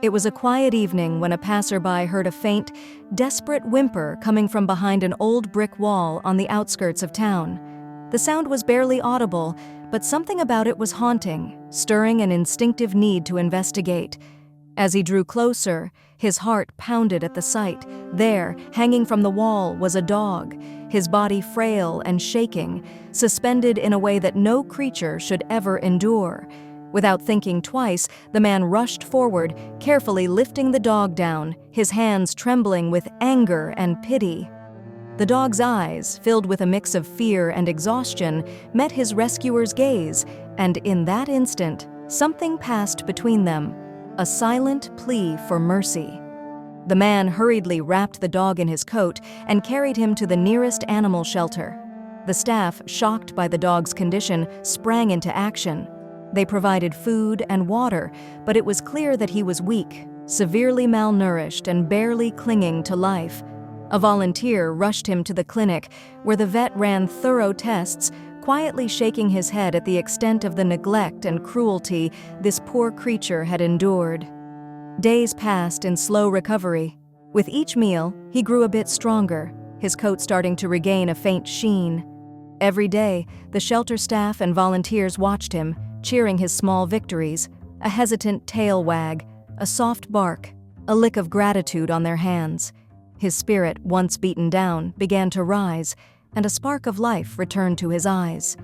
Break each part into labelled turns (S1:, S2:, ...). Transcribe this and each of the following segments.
S1: It was a quiet evening when a passerby heard a faint, desperate whimper coming from behind an old brick wall on the outskirts of town. The sound was barely audible, but something about it was haunting, stirring an instinctive need to investigate. As he drew closer, his heart pounded at the sight. There, hanging from the wall, was a dog, his body frail and shaking, suspended in a way that no creature should ever endure. Without thinking twice, the man rushed forward, carefully lifting the dog down, his hands trembling with anger and pity. The dog's eyes, filled with a mix of fear and exhaustion, met his rescuer's gaze, and in that instant, something passed between them, a silent plea for mercy. The man hurriedly wrapped the dog in his coat and carried him to the nearest animal shelter. The staff, shocked by the dog's condition, sprang into action. They provided food and water, but it was clear that he was weak, severely malnourished, and barely clinging to life. A volunteer rushed him to the clinic, where the vet ran thorough tests, quietly shaking his head at the extent of the neglect and cruelty this poor creature had endured. Days passed in slow recovery. With each meal, he grew a bit stronger, his coat starting to regain a faint sheen. Every day, the shelter staff and volunteers watched him, cheering his small victories, a hesitant tail wag, a soft bark, a lick of gratitude on their hands. His spirit, once beaten down, began to rise, and a spark of life returned to his eyes.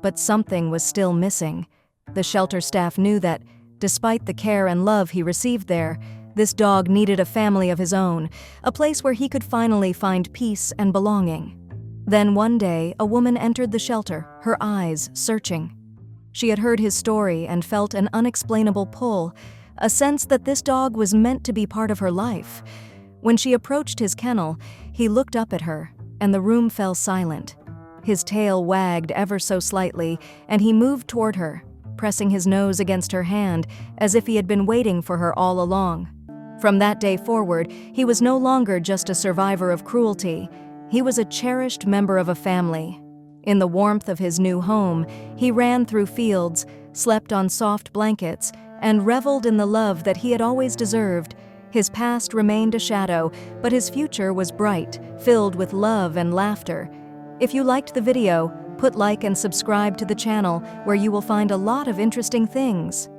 S1: But something was still missing. The shelter staff knew that, despite the care and love he received there, this dog needed a family of his own, a place where he could finally find peace and belonging. Then one day, a woman entered the shelter, her eyes searching. She had heard his story and felt an unexplainable pull, a sense that this dog was meant to be part of her life. When she approached his kennel, he looked up at her, and the room fell silent. His tail wagged ever so slightly, and he moved toward her, pressing his nose against her hand as if he had been waiting for her all along. From that day forward, he was no longer just a survivor of cruelty. He was a cherished member of a family. In the warmth of his new home, he ran through fields, slept on soft blankets, and reveled in the love that he had always deserved. His past remained a shadow, but his future was bright, filled with love and laughter. If you liked the video, put like and subscribe to the channel, where you will find a lot of interesting things.